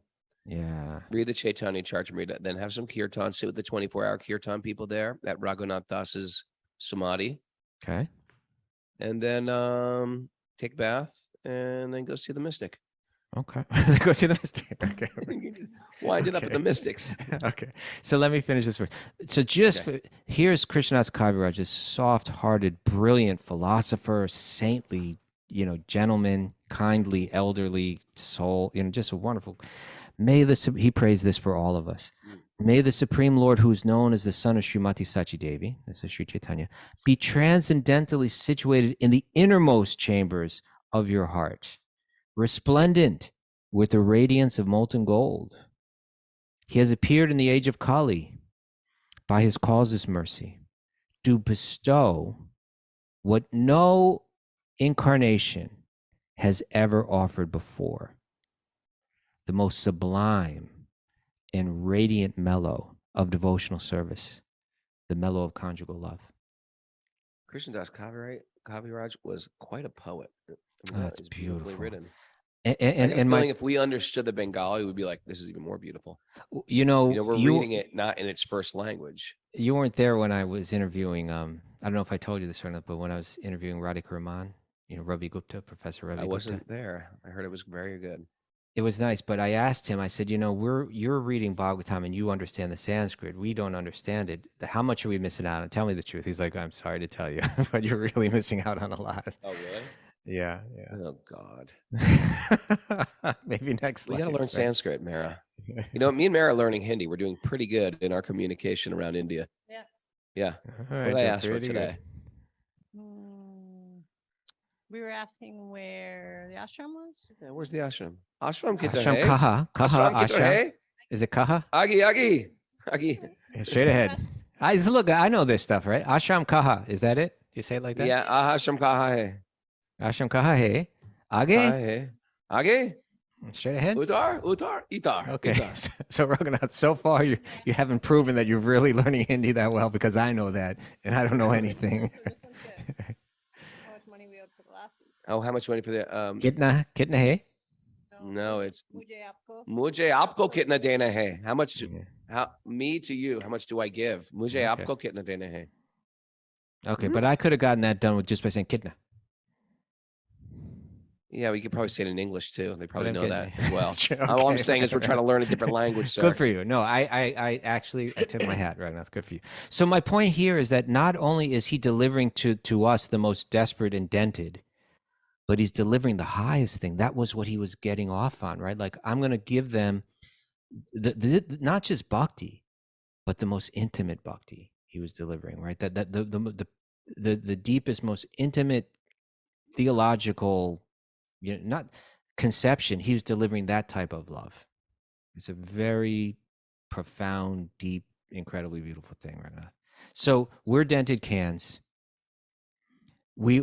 Yeah. Read the Chaitanya Charitamrita. Then have some kirtan. Sit with the 24-hour kirtan people there at Raghunath Das's Samadhi. Okay. And then take a bath and then go see the mystic. Okay. Go see the mystic. Okay. Wind it up with the mystics. Okay. So let me finish this verse. So here's Krishnadas Kaviraj, this soft-hearted, brilliant philosopher, saintly, gentleman, kindly, elderly soul, just a wonderful. He prays this for all of us. May the Supreme Lord, who is known as the son of Srimati Sachi Devi, this is Sri Chaitanya, be transcendentally situated in the innermost chambers of your heart, resplendent with the radiance of molten gold. He has appeared in the age of Kali by his causeless mercy to bestow what no incarnation has ever offered before, the most sublime and radiant mellow of devotional service, the mellow of conjugal love. Krishnadas Kaviraj was quite a poet. That's beautifully written. And if we understood the Bengali, we'd be like, this is even more beautiful. We're reading it not in its first language. You weren't there when I was interviewing. I don't know if I told you this or not, but when I was interviewing Radhika Raman, Ravi Gupta, Professor Ravi Gupta. I wasn't there. I heard it was very good. It was nice, but I asked him, I said, you're reading Bhagavatam and you understand the Sanskrit. We don't understand it. How much are we missing out on? Tell me the truth. He's like, I'm sorry to tell you, but you're really missing out on a lot. Oh, really? Yeah. Oh, God. Maybe next We got to life, learn right? Sanskrit, Mara. Me and Mara are learning Hindi. We're doing pretty good in our communication around India. Yeah. Yeah. All What right, did I they're ask for pretty today? We were asking where the ashram was. Yeah, where's the ashram? Ashram good. kita Ashram hai. kaha? Ashram kita Ashram? hai. Is it kaha? Agi. Yeah, straight ahead. Look, I know this stuff, right? Ashram kaha. Is that it? You say it like that? Yeah, ashram kaha hai. Ashram kaha hai? Age? Age? Straight ahead? Utar? Itar. Okay. Itar. So Raghunath, so far you haven't proven that you're really learning Hindi that well, because I know that and I don't know anything. This one's good. How much money we owed for glasses? Oh, how much money for the Kitna hai? No, it's Mujhe aapko. Mujhe aapko kitna dena hai? How much me to you, how much do I give? Mujhe Okay. aapko kitna dena hai? Okay, but I could have gotten that done with just by saying kitna. Yeah, we could probably say it in English too. They probably I'm know that kidding. as well. Okay, All I'm saying is we're trying to learn a different language, sir. Good for you. No, I actually I tip my hat right now. It's good for you. So my point here is that not only is he delivering to us the most desperate and dented, but he's delivering the highest thing. That was what he was getting off on, right? Like, I'm going to give them not just bhakti, but the most intimate bhakti he was delivering, right? That the deepest, most intimate theological, not conception. He was delivering that type of love. It's a very profound, deep, incredibly beautiful thing right now. So we're dented cans. We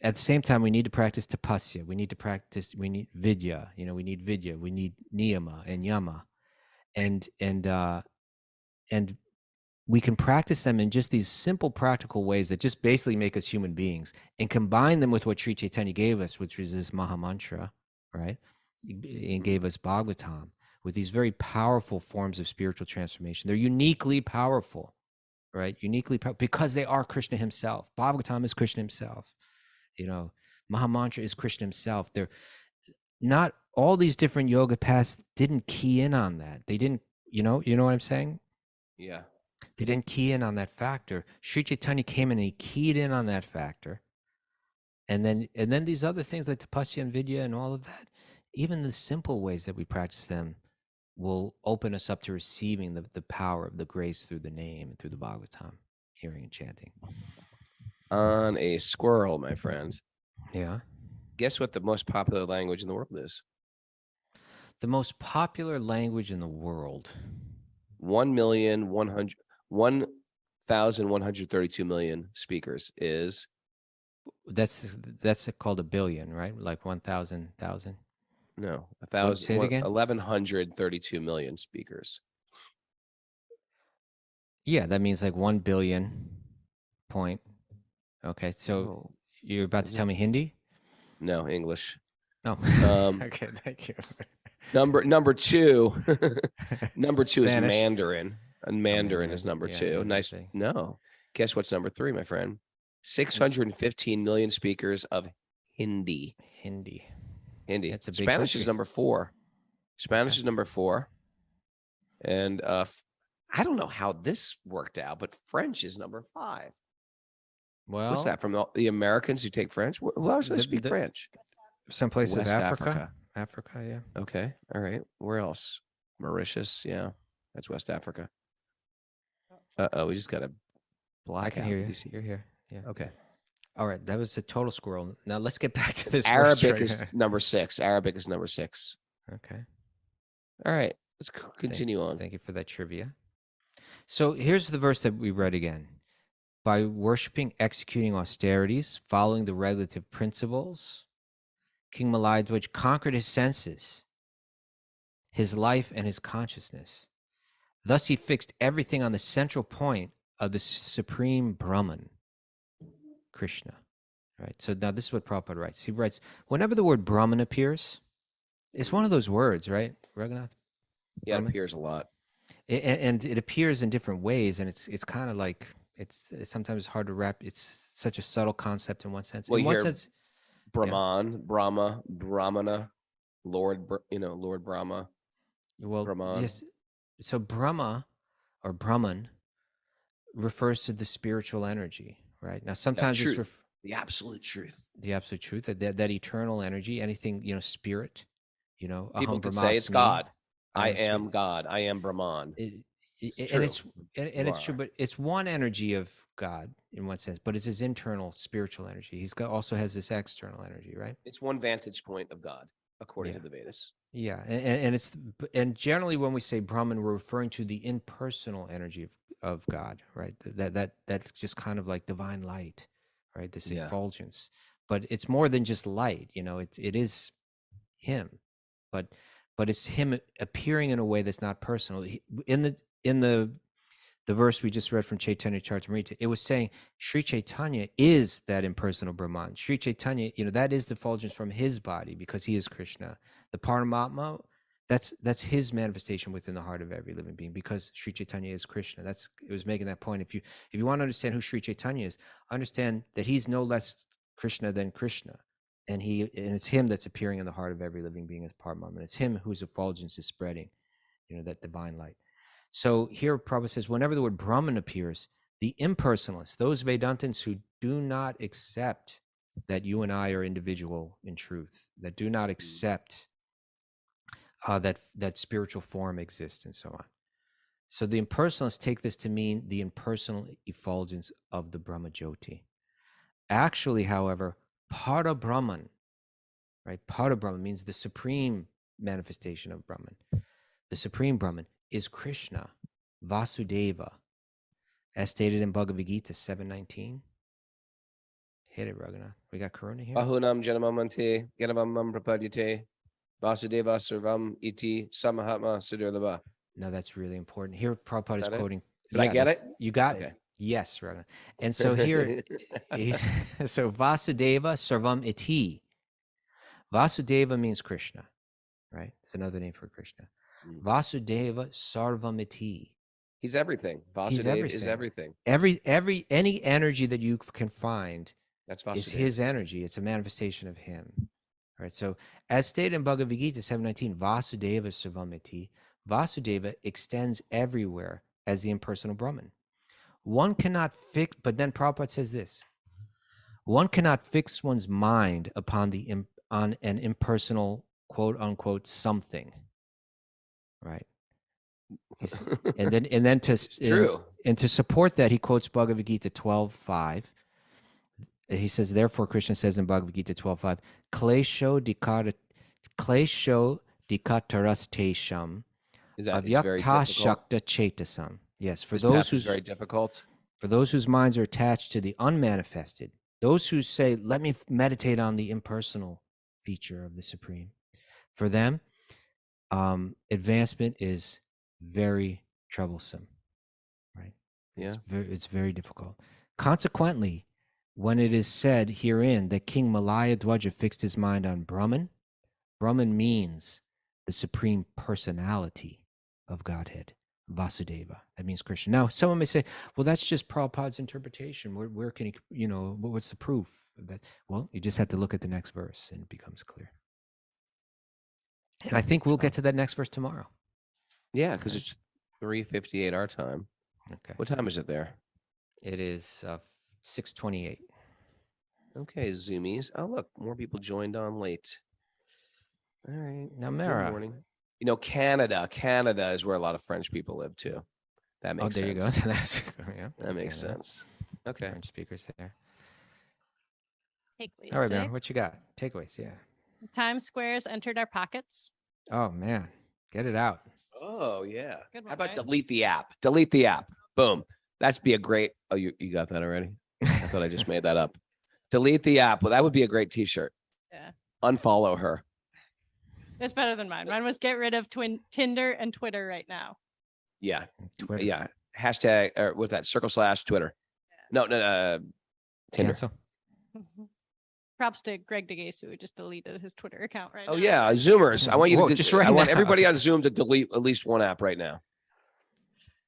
at the same time, we need to practice tapasya. We need vidya. We need vidya. We need niyama and yama, and we can practice them in just these simple, practical ways that just basically make us human beings, and combine them with what Sri Chaitanya gave us, which is this Maha Mantra, right? And gave us Bhagavatam, with these very powerful forms of spiritual transformation. They're uniquely powerful, right? Because they are Krishna himself. Bhagavatam is Krishna himself. Maha Mantra is Krishna himself. They're not all these different yoga paths didn't key in on that. They didn't, you know what I'm saying? Yeah. They didn't key in on that factor. Sri Chaitanya came in and he keyed in on that factor. And then these other things like tapasya and vidya and all of that, even the simple ways that we practice them will open us up to receiving the power of the grace through the name and through the Bhagavatam, hearing and chanting. On a squirrel, my friends. Yeah. Guess what the most popular language in the world is? The most popular language in the world. 1,132 million speakers is. That's called a billion, right? Like 1,000. No, Say it again. 1,132 million speakers. Yeah, that means like 1 billion point. Okay, so you're about to tell me Hindi? No, English. Oh, okay, thank you. Number two, number two is Spanish. Mandarin. And Mandarin is number two. Yeah, Nice. No, guess what's number three, my friend? 615 million speakers of Hindi. Hindi. That's a big Spanish country. is number four. Spanish is number four. And I don't know how this worked out, but French is number 5. Well, what's that, from the Americans who take French? Who else does speak French? Some places West Africa. Africa, yeah. Okay. All right. Where else? Mauritius. Yeah. That's West Africa. We just got a black. I can hear you. You're here. Yeah. Okay. All right. That was a total squirrel. Now let's get back to this. Arabic is number 6. Arabic is number 6. Okay. All right. Let's continue on. Thank you for that trivia. So here's the verse that we read again. By worshiping, executing austerities, following the regulative principles, King Malayadwaj conquered his senses, his life, and his consciousness. Thus he fixed everything on the central point of the supreme Brahman, Krishna. Right. So now this is what Prabhupada writes. He writes, whenever the word Brahman appears, it's one of those words, right, Raghunath? Yeah, Brahman? it appears a lot. And it appears in different ways, and it's kind of like it's sometimes hard to wrap. It's such a subtle concept in one sense. Well, in one sense, Brahman, Brahma, Brahmana. Lord Brahma, Well, Brahman. yes. So Brahma or Brahman refers to the spiritual energy, right? Now, sometimes it's Truth, the absolute truth. the absolute truth, that eternal energy, anything, spirit, People aham could say it's brahmasmi, God. I spirit. am God. I am Brahman. And it's true, but it's one energy of God in one sense, but it's his internal spiritual energy. He's also has this external energy, right? It's one vantage point of God, according to the Vedas. Yeah, and generally when we say Brahman, we're referring to the impersonal energy of God, right? That's just kind of like divine light, right? This effulgence, but it's more than just light. It is him, but it's him appearing in a way that's not personal. In the verse we just read from Chaitanya Charitamrita, it was saying Sri Chaitanya is that impersonal Brahman. Sri Chaitanya, that is the effulgence from his body because he is Krishna. The Paramatma, that's his manifestation within the heart of every living being because Sri Chaitanya is Krishna. It was making that point. If you want to understand who Sri Chaitanya is, understand that he's no less Krishna than Krishna. And it's him that's appearing in the heart of every living being as Paramatma. It's him whose effulgence is spreading, that divine light. So here Prabhupada says, whenever the word Brahman appears, the impersonalists, those Vedantins who do not accept that you and I are individual in truth, that do not accept that spiritual form exists and so on. So the impersonalists take this to mean the impersonal effulgence of the Brahma Jyoti. Actually, however, Para Brahman, right? Para Brahman means the supreme manifestation of Brahman. The supreme Brahman is Krishna, Vasudeva, as stated in Bhagavad-gita 7:19. Hit it, Raghunath. We got Karuna here. Bahunam janamamante ganamam prapadyate Vasudeva sarvam iti samahatma sudurlabha. No, that's really important. Here Prabhupada is quoting. Did I get it? You got it. Yes, Raghunath. And so here, so Vasudeva sarvam iti. Vasudeva means Krishna, right? It's another name for Krishna. Vasudeva sarvam iti. He's everything. Vasudeva is everything. Any energy that you can find is his energy. It's a manifestation of him. All right. So as stated in Bhagavad Gita 7:19, Vasudeva Sarvamiti, Vasudeva extends everywhere as the impersonal Brahman. One cannot fix, but then Prabhupada says this: one cannot fix one's mind upon on an impersonal quote unquote something. Right. And then to support that, he quotes Bhagavad Gita 12:5. He says, therefore, Krishna says in Bhagavad Gita 12:5, klesho dikatarastesham avyakta shakta chetasam. Yes, for those who's very difficult. For those whose minds are attached to the unmanifested, those who say, let me meditate on the impersonal feature of the Supreme. For them, advancement is very troublesome, right? Yeah. It's very difficult. Consequently, when it is said herein that King Malaya Dwaja fixed his mind on Brahman, Brahman means the supreme personality of Godhead, Vasudeva. That means Krishna. Now, someone may say, well, that's just Prabhupada's interpretation. Where can he, what's the proof of that? Well, you just have to look at the next verse and it becomes clear. And I think we'll get to that next verse tomorrow. Yeah, because it's 3:58 our time. Okay. What time is it there? It is 6:28. Okay, Zoomies. Oh, look, more people joined on late. All right. Now, Mara. Good morning. Canada is where a lot of French people live too. That makes sense. Oh, there you go. That makes sense. Okay. French speakers there. Takeaways All right, today. Mara, what you got? Takeaways, yeah. Times Square's entered our pockets. Oh, man. Get it out. Oh, yeah. Good one, How about right? delete the app? Delete the app. Boom. That'd be a great. Oh, you got that already? I thought I just made that up. Delete the app. Well, that would be a great T-shirt. Yeah. Unfollow her. It's better than mine. Mine was get rid of Tinder and Twitter right now. Yeah. Twitter. Yeah. Hashtag or what's that? /Twitter. No. Tinder. Cancel. Props to Greg DeGase who just deleted his Twitter account right now. Oh yeah, Zoomers. I want you to just right I want now. everybody on Zoom to delete at least one app right now.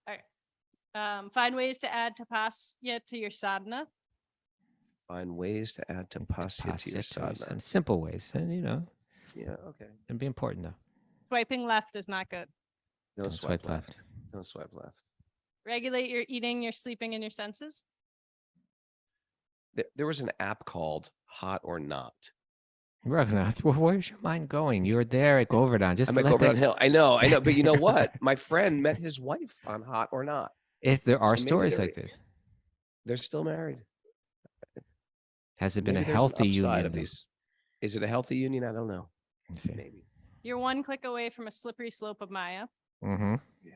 All right. Find ways to add tapasya to your sadhana. Find ways to add tapasya to your sadhana. Simple ways, and Yeah. Okay. It'd be important though. Swiping left is not good. Don't swipe left. Don't swipe left. Regulate your eating, your sleeping, and your senses. There was an app called Hot or Not. Raghunath, where's your mind going? You were there at Govardhan. Just I'm at Govardhan Hill. I know. But you know what? My friend met his wife on Hot or Not. There are stories like this. They're still married. Has it been a healthy union? Is it a healthy union? I don't know. Maybe. You're one click away from a slippery slope of Maya. Mm-hmm. Yeah.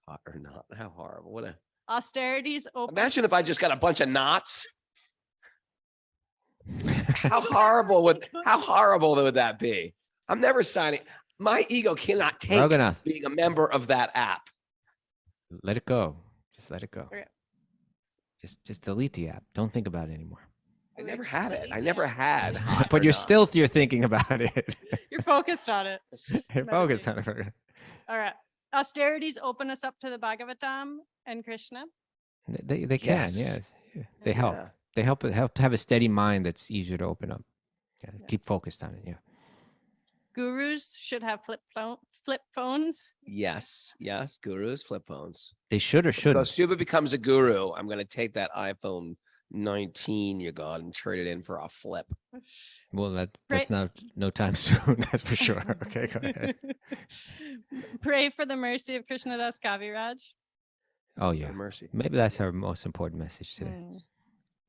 Hot or not? How horrible! What a Austerity's open. Imagine if I just got a bunch of knots. How horrible would that be? I'm never signing. My ego cannot take Raghunath, being a member of that app. let it go. Just let it go. Okay. Just delete the app. Don't think about it anymore. I never had it. I never had. But you're thinking about it. You're focused on it. You're focused on it. All right. Austerities open us up to the Bhagavatam and Krishna. They can, yes. They help. Yeah. They help have a steady mind that's easier to open up. Yeah. Keep focused on it. Yeah. Gurus should have flip phones. Yes. Gurus, flip phones. They should or So shouldn't. Stuba becomes a guru. I'm going to take that iPhone 19 you got and trade it in for a flip. Well, that's no time soon. That's for sure. Okay, go ahead. Pray for the mercy of Krishnadas Kaviraj. Oh yeah, Mercy. maybe that's our most important message today. And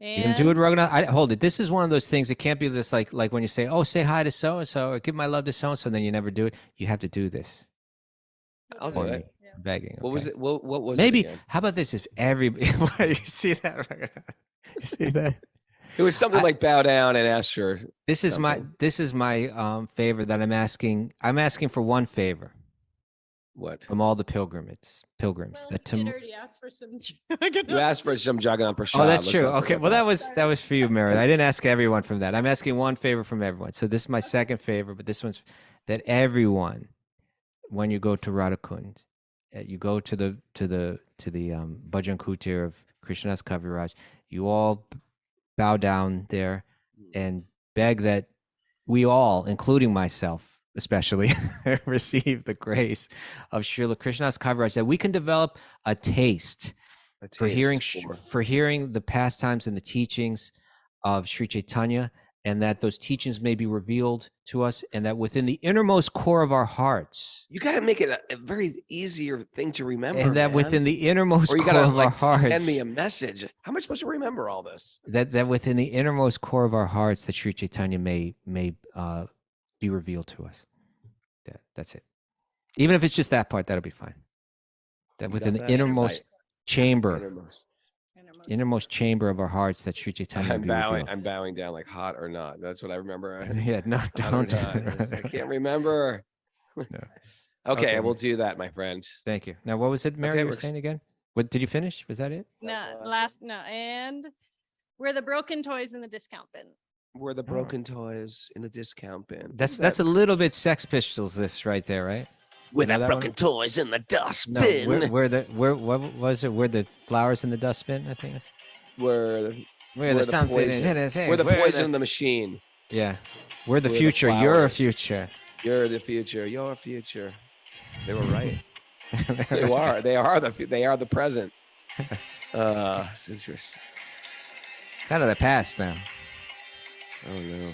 You can do it, Raghunath. Hold it. This is one of those things. It can't be this like when you say, "Oh, say hi to so and so," or "Give my love to so and so," and then you never do it. You have to do this. I'll do For it. me. Begging. What was okay? it? What was Maybe. it again? How about this? If everybody, you see that? Raghunath? You see that? It was something like bow down and ask for. This is my favor that I'm asking. I'm asking for one favor What? from all the pilgrims. well, That you already asked for some. You asked for some Jagannath Prasad. Oh, that's Let's true. not Okay, forget well that was for you, Meredith. I didn't ask everyone from that. I'm asking one favor from everyone. So this is my second favor, but this one's that everyone, when you go to Radhakund, you go to the Bhajan Kutir of Krishnadas Kaviraj, you all bow down there and beg that we all, including myself especially, receive the grace of Srila Krishnadas Kaviraj, that we can develop a taste for hearing the pastimes and the teachings of Sri Chaitanya, and that those teachings may be revealed to us, and that within the innermost core of our hearts, You got to make it a very easier thing to remember. and that man. within the innermost or you core got to of our hearts, send me a message. How am I supposed to remember all this? that within the innermost core of our hearts, that Sri Chaitanya may be revealed to us. That's it. Even if it's just that part, that'll be fine. That You within got the that? innermost chamber, Innermost. innermost chamber of our hearts, that Sri Chaitanya I'm be bowing. revealed. I'm bowing down like hot or not. That's what I remember. Yeah, no, Hot or don't. not. I can't remember. No. Okay, Okay, we'll do that, my friend. Thank you. Now, what was it, Mary, you were we're- saying again? What did you finish? Was that it? And we're the broken toys in the discount bin. We're the broken toys in a discount bin. That's a little bit Sex Pistols, this right there, right? We're know the that broken one? toys in the No, dustbin. what was it? We're the flowers in the dustbin, I think. We're We're the something. poison. We're the poison in the machine. Yeah. We're the We're the future. You're a flowers. future. You're the future. You're future. They were right. They are. They are the present. Since you're. Kind of the past now. Oh no.